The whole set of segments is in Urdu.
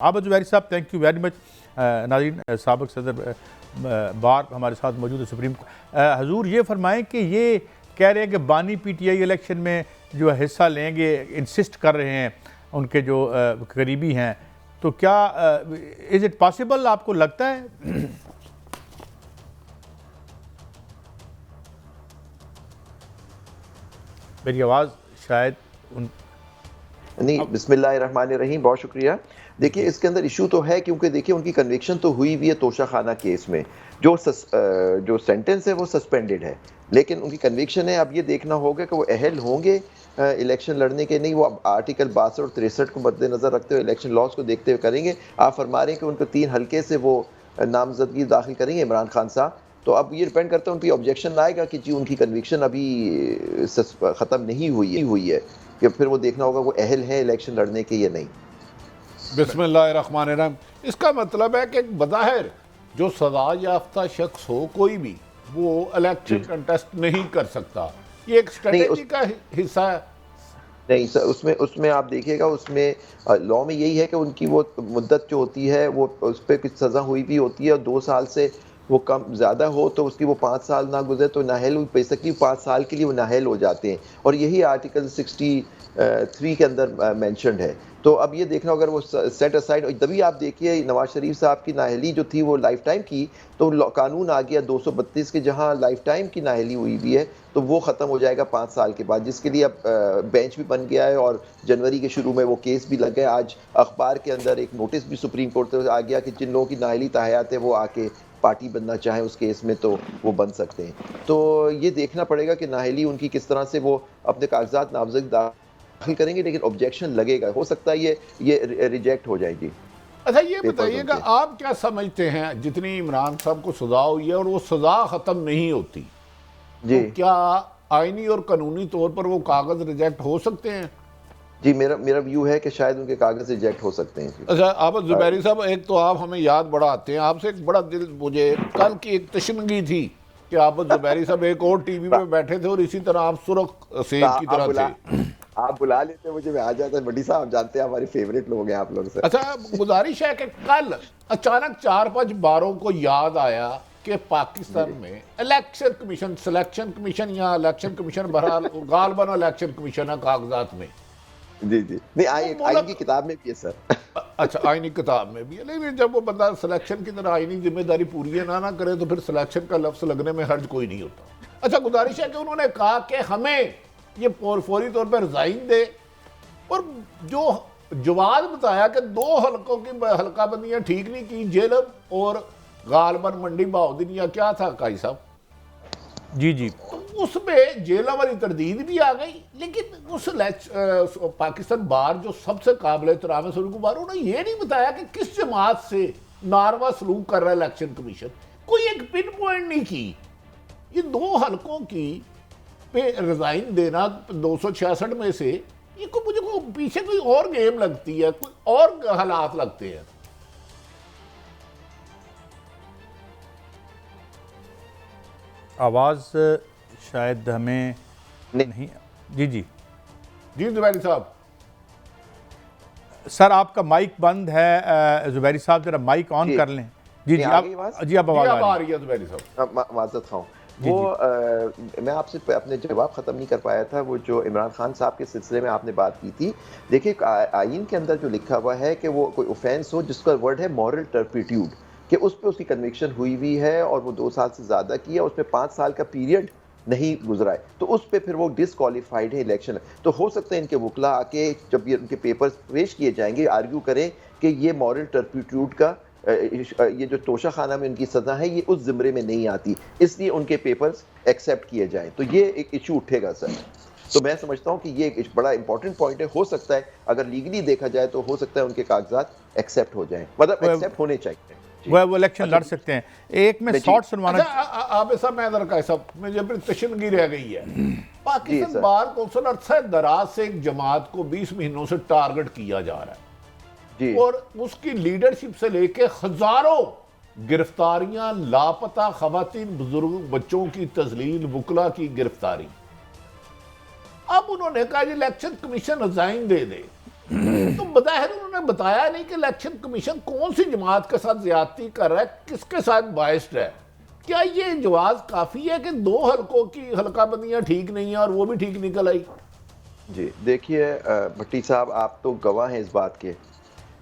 عابد زبیری صاحب تھینک یو ویری مچ. ناظرین سابق صدر بار ہمارے ساتھ موجود ہے سپریم. حضور یہ فرمائیں کہ یہ کہہ رہے ہیں کہ بانی پی ٹی آئی الیکشن میں جو حصہ لیں گے انسسٹ کر رہے ہیں ان کے جو قریبی ہیں, تو کیا از اٹ پاسبل آپ کو لگتا ہے؟ میری آواز شاید نہیں. بسم اللہ الرحمن الرحیم. بہت شکریہ. دیکھیے اس کے اندر ایشو تو ہے کیونکہ دیکھیے ان کی کنوکشن تو ہوئی ہوئی ہے توشہ خانہ کیس میں, جو سینٹنس ہے وہ سسپینڈڈ ہے, لیکن ان کی کنوکشن ہے. اب یہ دیکھنا ہوگا کہ وہ اہل ہوں گے الیکشن لڑنے کے نہیں. وہ آرٹیکل 62 اور 63 کو مد نظر رکھتے ہوئے الیکشن لاز کو دیکھتے ہوئے کریں گے. آپ فرما رہے ہیں کہ ان کو 3 حلقے سے وہ نامزدگی داخل کریں گے عمران خان صاحب, تو اب یہ ڈپینڈ کرتا ہے ان کی آبجیکشن آئے گا کہ جی ان کی کنوکشن ابھی ختم نہیں ہوئی ہے, کہ پھر وہ دیکھنا ہوگا وہ اہل ہیں الیکشن لڑنے کے یا نہیں. بسم اللہ الرحمن الرحیم. اس کا مطلب ہے کہ بظاہر جو سزا یافتہ شخص ہو کوئی بھی وہ الیکشن کنٹیسٹ نہیں کر سکتا. یہ ایک اسٹریٹجی کا حصہ ہے. نہیں سر, اس میں آپ دیکھیے گا, اس میں لاء میں یہی ہے کہ ان کی وہ مدت جو ہوتی ہے وہ اس پہ کچھ سزا ہوئی بھی ہوتی ہے, اور 2 سال سے وہ کم زیادہ ہو تو اس کی وہ 5 سال نہ گزرے تو نااہل بیسکلی 5 سال کے لیے وہ نااہل ہو جاتے ہیں, اور یہی آرٹیکل 63 کے اندر مینشنڈ ہے. تو اب یہ دیکھنا اگر وہ سیٹ اسائڈ, تبھی آپ دیکھیے نواز شریف صاحب کی نااہلی جو تھی وہ لائف ٹائم کی, تو قانون آ گیا 232 کے, جہاں لائف ٹائم کی نااہلی ہوئی بھی ہے تو وہ ختم ہو جائے گا 5 سال کے بعد, جس کے لیے اب بینچ بھی بن گیا ہے, اور جنوری کے شروع میں وہ کیس بھی لگ گیا. آج اخبار کے اندر ایک نوٹس بھی سپریم کورٹ سے آ گیا کہ جن لوگوں کی نااہلی تاحیات ہے وہ آ کے پارٹی بننا چاہیں اس کیس میں تو وہ بن سکتے ہیں. تو یہ دیکھنا پڑے گا کہ نااہلی ان کی کس طرح سے وہ اپنے کاغذات نامزد داخل کریں گے, لیکن آبجیکشن لگے گا, ہو سکتا ہے یہ ریجیکٹ ہو جائے گی. اچھا یہ بتائیے گا آپ کیا سمجھتے ہیں, جتنی عمران صاحب کو سزا ہوئی ہے اور وہ سزا ختم نہیں ہوتی, تو کیا آئینی اور قانونی طور پر وہ کاغذ ریجیکٹ ہو سکتے ہیں؟ جی میرا ویو ہے کہ شاید ان کے کاغذ ریجیکٹ ہو سکتے ہیں. اچھا عابد زبیری صاحب, ایک تو آپ ہمیں یاد بڑا آتے ہیں, آپ سے ایک بڑا دل, مجھے کل کی ایک تشنگی تھی کہ عابد زبیری صاحب ایک اور ٹی وی پہ بیٹھے تھے اور اسی طرح آپ سرخ سیب کی طرح تھے. آپ بلا لیتے مجھے, میں آ جاتا. بڈی صاحب جانتے ہیں ہماری فیوریٹ لوگ ہیں آپ لوگ سے. اچھا گزارش ہے کہ کل اچانک 4-5 باروں کو یاد آیا کہ پاکستان میں الیکشن کمیشن, سلیکشن کمیشن یا الیکشن کمیشن, بہرحال غالباً الیکشن کمیشن ہے کاغذات میں. جی نہیں, آئین کی کتاب میں بھی ہے سر. اچھا آئینی کتاب میں بھی ہے, لیکن جب وہ بندہ سلیکشن کی طرح آئینی ذمہ داری پوری نہ کرے تو پھر سلیکشن کا لفظ لگنے میں حرج کوئی نہیں ہوتا. اچھا گزارش ہے کہ انہوں نے کہا کہ ہمیں یہ فوری طور پر رزائن دے, اور جو جواز بتایا کہ 2 حلقوں کی حلقہ بندیاں ٹھیک نہیں کی, جیلم اور غالباً منڈی بہاؤدین یا کیا تھا قائی صاحب, جی تو اس میں جیلم والی تردید بھی آ گئی. لیکن اس پاکستان بار جو سب سے قابل احترام ہے سلوک بار, انہوں نے یہ نہیں بتایا کہ کس جماعت سے ناروا سلوک کر رہا ہے الیکشن کمیشن. کوئی ایک پن پوائنٹ نہیں کی. یہ 2 حلقوں کی پہ رزائن دینا 266 میں سے, یہ مجھے پیچھے کوئی اور گیم لگتی ہے, کوئی اور حالات لگتے ہیں. آواز شاید ہمیں نہیں. جی زبیری صاحب. سر آپ کا مائک بند ہے, زبیری صاحب ذرا مائک آن کر لیں. جی اب آواز آ رہی ہے زبیری صاحب. معذرت خواہوں. وہ میں آپ سے اپنے جواب ختم نہیں کر پایا تھا. وہ جو عمران خان صاحب کے سلسلے میں آپ نے بات کی تھی, دیکھیے آئین کے اندر جو لکھا ہوا ہے کہ وہ کوئی اوفینس ہو جس کا ورڈ ہے مورل ٹرپیٹیوڈ, کہ اس پہ اس کی کنوکشن ہوئی ہوئی ہے اور وہ 2 سال سے زیادہ کی ہے, اس میں 5 سال کا پیریڈ نہیں گزرا ہے, تو اس پہ پھر وہ ڈسکوالیفائڈ ہے الیکشن. تو ہو سکتا ہے ان کے وکلا آ کے جب یہ ان کے پیپرز پیش کیے جائیں گے آرگیو کریں کہ یہ مورل ٹرپیٹیوڈ کا یہ جو توشہ خانہ میں ان کی سزا ہے یہ اس زمرے میں نہیں آتی, اس لیے ان کے پیپرز ایکسیپٹ کیے جائیں. تو یہ ایک ایشو اٹھے گا سر. تو میں سمجھتا ہوں کہ یہ ایک بڑا امپورٹنٹ پوائنٹ ہے. ہو سکتا ہے اگر لیگلی دیکھا جائے تو ہو سکتا ہے ان کے کاغذات ایکسیپٹ ہو جائیں, مطلب ایکسیپٹ ہونے چاہیے, وہ الیکشن لڑ سکتے ہیں. ایک میں شارٹ سنوانا. آپ صاحب میں ادھر کا صاحب مجھے پھر تشنگی رہ گئی ہے. پاکستان بار کونسل عرصہ دراز سے ایک جماعت کو 20 مہینوں سے ٹارگٹ کیا جا رہا ہے, اور اس کی لیڈرشپ سے لے کے ہزاروں گرفتاریاں, لاپتہ خواتین, بزرگ, بچوں کی تذلیل, وکلا کی گرفتاری. اب انہوں نے کہا یہ الیکشن کمیشن رزائن دے دے. تو بظاہر انہوں نے بتایا نہیں کہ الیکشن کمیشن کون سی جماعت کے ساتھ زیادتی کر رہا ہے, کس کے ساتھ بائسڈ ہے. کیا یہ جواز کافی ہے کہ 2 حلقوں کی حلقہ بندیاں ٹھیک نہیں ہیں اور وہ بھی ٹھیک نکل آئی؟ جی دیکھیے بھٹی صاحب, آپ تو گواہ ہیں اس بات کے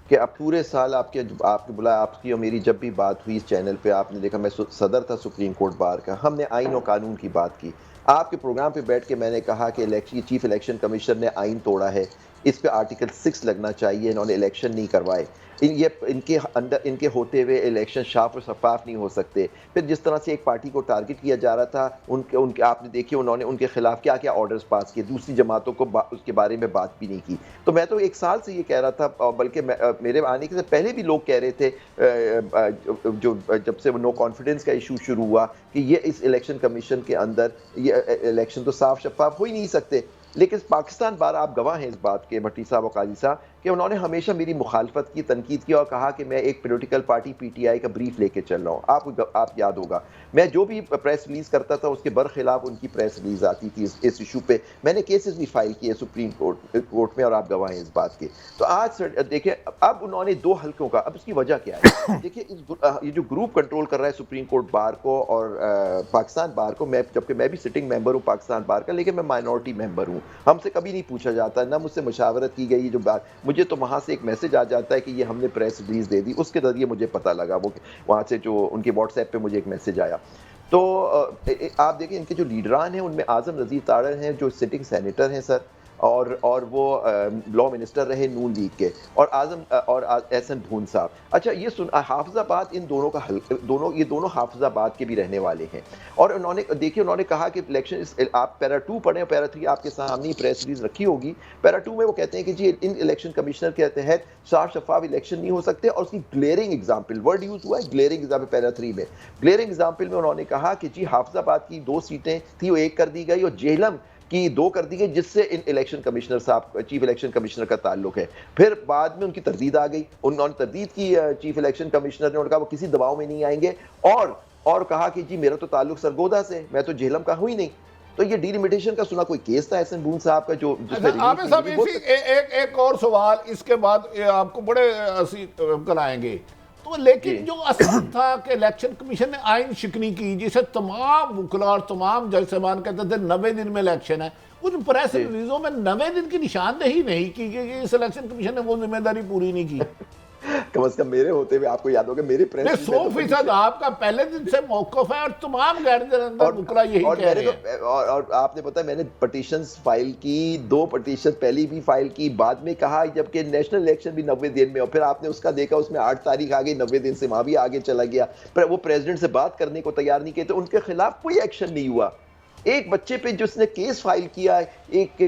کہ اب پورے سال آپ کے بلایا, آپ کی اور میری جب بھی بات ہوئی اس چینل پہ, آپ نے دیکھا میں صدر تھا سپریم کورٹ بار کا, ہم نے آئین و قانون کی بات کی. آپ کے پروگرام پہ بیٹھ کے میں نے کہا کہ چیف الیکشن کمیشن نے آئین توڑا ہے, اس پہ آرٹیکل 6 لگنا چاہیے, انہوں نے الیکشن نہیں کروائے, ان کے ہوتے ہوئے الیکشن شاف و شفاف نہیں ہو سکتے. پھر جس طرح سے ایک پارٹی کو ٹارگٹ کیا جا رہا تھا, ان کے آپ نے دیکھیے انہوں نے ان کے خلاف کیا کیا آرڈرز پاس کیے, دوسری جماعتوں کو اس کے بارے میں بات بھی نہیں کی. تو میں تو 1 سال سے یہ کہہ رہا تھا, بلکہ میرے آنے کے پہلے بھی لوگ کہہ رہے تھے, جو جب سے وہ نو کانفیڈنس کا ایشو شروع ہوا, کہ یہ اس الیکشن کمیشن کے اندر یہ الیکشن تو صاف شفاف ہو ہی نہیں سکتے. لیکن پاکستان بار آپ گواہ ہیں اس بات کے بھٹی صاحب و قاضی صاحب, کہ انہوں نے ہمیشہ میری مخالفت کی, تنقید کی, اور کہا کہ میں ایک political party P T I کا بریف لے کے چل رہا ہوں. آپ یاد ہوگا میں جو بھی پریس ریلیز کرتا تھا اس کے برخلاف ان کی پریس ریلیز آتی تھی اس ایشو پہ. میں نے کیسز بھی فائل کیے سپریم کورٹ میں, اور آپ گواہ ہیں اس بات کے. تو آج دیکھیں اب انہوں نے 2 حلقوں کا, اب اس کی وجہ کیا ہے؟ دیکھیں یہ جو گروپ کنٹرول کر رہا ہے سپریم کورٹ بار کو اور پاکستان بار کو, جبکہ میں بھی سٹنگ ممبر ہوں پاکستان بار کا, لیکن میں مائنورٹی ممبر ہوں, ہم سے کبھی نہیں پوچھا جاتا, نہ مجھ سے مشاورت کی گئی. جو بات مجھے تو وہاں سے ایک میسج آ جاتا ہے کہ یہ ہم نے پریس ریلیز دے دی, اس کے ذریعے مجھے پتہ لگا, وہ وہاں سے جو ان کے واٹس ایپ پہ مجھے ایک میسج آیا. تو آپ دیکھیں ان کے جو لیڈران ہیں ان میں اعظم نذیر تاڑر ہیں جو سٹنگ سینیٹر ہیں سر, اور وہ لا منسٹر رہے نون لیگ کے, اور احسن بھون صاحب. اچھا یہ حافظ آباد, ان دونوں کا یہ دونوں حافظ آباد کے بھی رہنے والے ہیں. اور انہوں نے کہا کہ الیکشن, آپ پیرا 2 پڑھیں, پیرا 3 آپ کے سامنے پریس ریلیز رکھی ہوگی. پیرا 2 میں وہ کہتے ہیں کہ جی ان الیکشن کمشنر کے تحت صاف شفاف الیکشن نہیں ہو سکتے, اور اس کی گلیئرنگ ایگزامپل ورڈ یوز ہوا ہے, گلیئرنگ ایگزامپل پیرا 3 میں. گلیئرنگ ایگزامپل میں انہوں نے کہا کہ جی حافظ آباد کی 2 سیٹیں تھی, وہ 1 کر دی گئی, اور جہلم کی 2 کر دی گئی, جس سے ان الیکشن کمشنر صاحب, چیف الیکشن کمشنر کا تعلق ہے. پھر بعد میں ان کی تردید آ گئی, انہوں نے تردید کی چیف الیکشن کمشنر نے, انہوں نے کہا وہ کسی دباؤ میں نہیں آئیں گے, اور کہا کہ جی میرا تو تعلق سرگودا سے, میں تو جہلم کا ہوں ہی نہیں. تو یہ ڈیلیمیٹیشن کا سنا کوئی کیس تھا احسن بون صاحب کا, جو عامر صاحب ایک اور سوال اس کے بعد آپ کو بڑے کرائیں گے. تو لیکن جو اصل تھا کہ الیکشن کمیشن نے آئین شکنی کی, جسے تمام وکلاء اور تمام جج صاحبان کہتے تھے 90 دن میں الیکشن ہے, کچھ پریس ریلیزوں میں 90 دن کی نشاندہی نہیں کی کہ اس الیکشن کمیشن نے وہ ذمہ داری پوری نہیں کی. کم از کم میرے ہوتے ہوئے آپ کو یاد ہوگا میرے پریس 100% آپ کا پہلے دن سے موقف ہے, اور تمام غیر جلندر وکلاء یہی کہہ رہے ہیں. اور آپ نے پتا میں نے پٹیشنز فائل کی, 2 پٹیشن پہلی بھی فائل کی, بعد میں کہا جبکہ نیشنل الیکشن بھی 90 دن میں, اور پھر آپ نے اس کا دیکھا اس میں 8 تاریخ آگے 90 دن سے وہاں بھی آگے چلا گیا. پر وہ پریزیڈنٹ سے بات کرنے کو تیار نہیں کیے, تو ان کے خلاف کوئی ایکشن نہیں ہوا. ایک بچے پہ جس نے کیس فائل کیا, ایک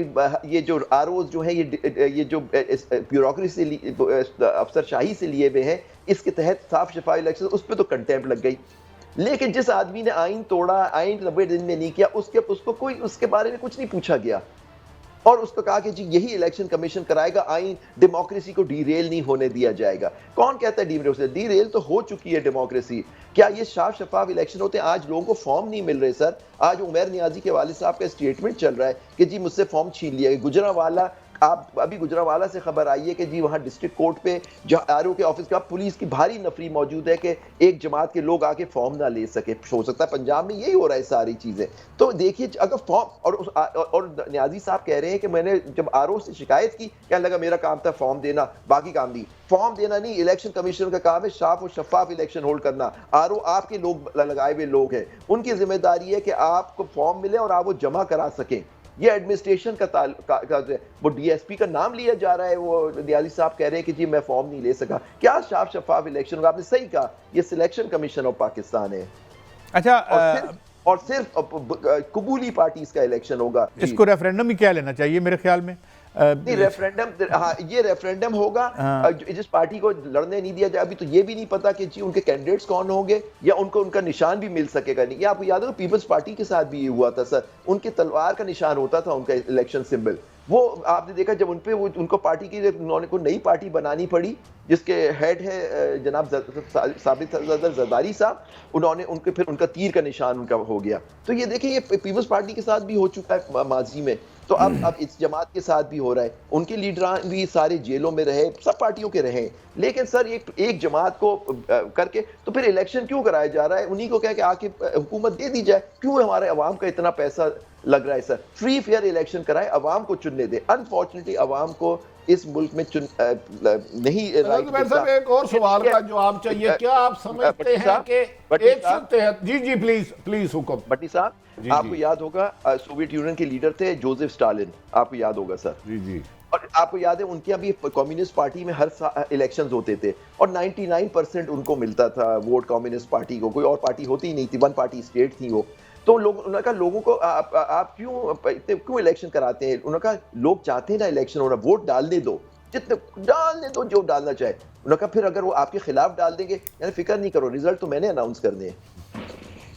یہ جو آروز جو ہیں یہ جو بیوروکریسی افسر شاہی سے لیے ہوئے ہیں, اس کے تحت صاف شفاف الیکشن, اس پہ تو کنٹیمپٹ لگ گئی. لیکن جس آدمی نے آئین توڑا, آئین 90 دن میں نہیں کیا, اس کو کوئی اس کے بارے میں کچھ نہیں پوچھا گیا, اور اس کو کہا کہ جی یہی الیکشن کمیشن کرائے گا, آئین ڈیموکریسی کو ڈی ریل نہیں ہونے دیا جائے گا. کون کہتا ہے ڈی ریل تو ہو چکی ہے ڈیموکریسی. کیا یہ صاف شفاف الیکشن ہوتے ہیں؟ آج لوگوں کو فارم نہیں مل رہے سر. آج عمیر نیازی کے والد صاحب کا اسٹیٹمنٹ چل رہا ہے کہ جی مجھ سے فارم چھین لیا گیا. گجرانوالہ, آپ ابھی گجرانوالہ سے خبر آئی ہے کہ جی وہاں ڈسٹرکٹ کورٹ پہ جہاں آر او کے آفس کا پولیس کی بھاری نفری موجود ہے کہ ایک جماعت کے لوگ آ کے فارم نہ لے سکے. ہو سکتا ہے پنجاب میں یہی ہو رہا ہے ساری چیزیں. تو دیکھیے اگر فارم, اور نیازی صاحب کہہ رہے ہیں کہ میں نے جب آر او سے شکایت کی, کہنے لگا میرا کام تھا فارم دینا, باقی کام نہیں. فارم دینا نہیں, الیکشن کمیشن کا کام ہے صاف و شفاف الیکشن ہولڈ کرنا. آر او آپ کے لوگ لگائے ہوئے لوگ ہیں, ان کی ذمہ داری ہے کہ آپ کو فارم ملے اور آپ وہ جمع کرا سکیں. یہ ایڈمنسٹریشن کا وہ ڈی ایس پی کا نام لیا جا رہا ہے. وہ نیازی صاحب کہہ رہے ہیں کہ جی میں فارم نہیں لے سکا. کیا صاف شفاف الیکشن ہوگا؟ آپ نے صحیح کہا, یہ سلیکشن کمیشن آف پاکستان ہے. اچھا, اور صرف قبولی پارٹیز کا الیکشن ہوگا. اس کو ریفرینڈم ہی کیا لینا چاہیے میرے خیال میں. نہیں ریفرینڈم, ہاں یہ ریفرینڈم ہوگا جس پارٹی کو لڑنے نہیں دیا جائے. ابھی تو یہ بھی نہیں پتا کہ جی ان کے کینڈیڈیٹس کون ہوں گے, یا ان کو ان کا نشان بھی مل سکے گا نہیں. یہ آپ کو یاد ہوگا پیپلز پارٹی کے ساتھ بھی یہ ہوا تھا سر, ان کے تلوار کا نشان ہوتا تھا ان کا الیکشن سمبل. وہ آپ نے دیکھا جب ان پہ ان کو پارٹی کی انہوں نے کوئی نئی پارٹی بنانی پڑی جس کے ہیڈ ہے جناب ثابت صدر زرداری صاحب, انہوں نے ان کے پھر ان کا تیر کا نشان ان کا ہو گیا. تو یہ دیکھیں یہ پیپلز پارٹی کے ساتھ بھی ہو چکا ہے ماضی میں, تو اب اس جماعت کے ساتھ بھی ہو رہا ہے. ان کے لیڈران بھی سارے جیلوں میں رہے, سب پارٹیوں کے رہے, لیکن سر ایک جماعت کو کر کے تو پھر الیکشن کیوں کرایا جا رہا ہے؟ انہی کو کہہ کہ آ کے حکومت دے دی جائے. کیوں ہمارے عوام کا اتنا پیسہ لگ رہا ہے سر؟ فری فیئر الیکشن کرائے, عوام کو چننے دے. انفارچونیٹلی عوام کو اس ملک میں نہیں صاحب ایک اور سوال کا جواب چاہیے. کیا آپ سمجھتے ہیں کہ ایک سکتے ہیں جی پلیز حکم بٹی صاحب, آپ کو یاد ہوگا سوویت یونین کے لیڈر تھے جوزف اسٹالن, آپ کو یاد ہوگا سر. جی اور آپ کو یاد ہے ان کے بھی کمیونسٹ پارٹی میں ہر الیکشنز ہوتے تھے اور 99% ان کو ملتا تھا ووٹ کمیونسٹ پارٹی کو, کوئی اور پارٹی ہوتی ہی نہیں تھی, ون پارٹی اسٹیٹ تھی وہ. تو انہوں نے کہا لوگوں کو آپ کیوں الیکشن کراتے ہیں؟ انہوں نے کہا لوگ چاہتے ہیں نا الیکشن ہونا, ووٹ ڈالنے دو, جتنے ڈالنے دو جو ڈالنا چاہے. انہوں نے کہا پھر اگر وہ آپ کے خلاف ڈال دیں گے, یعنی فکر نہیں کرو, ریزلٹ تو میں نے اناؤنس کرنے ہیں.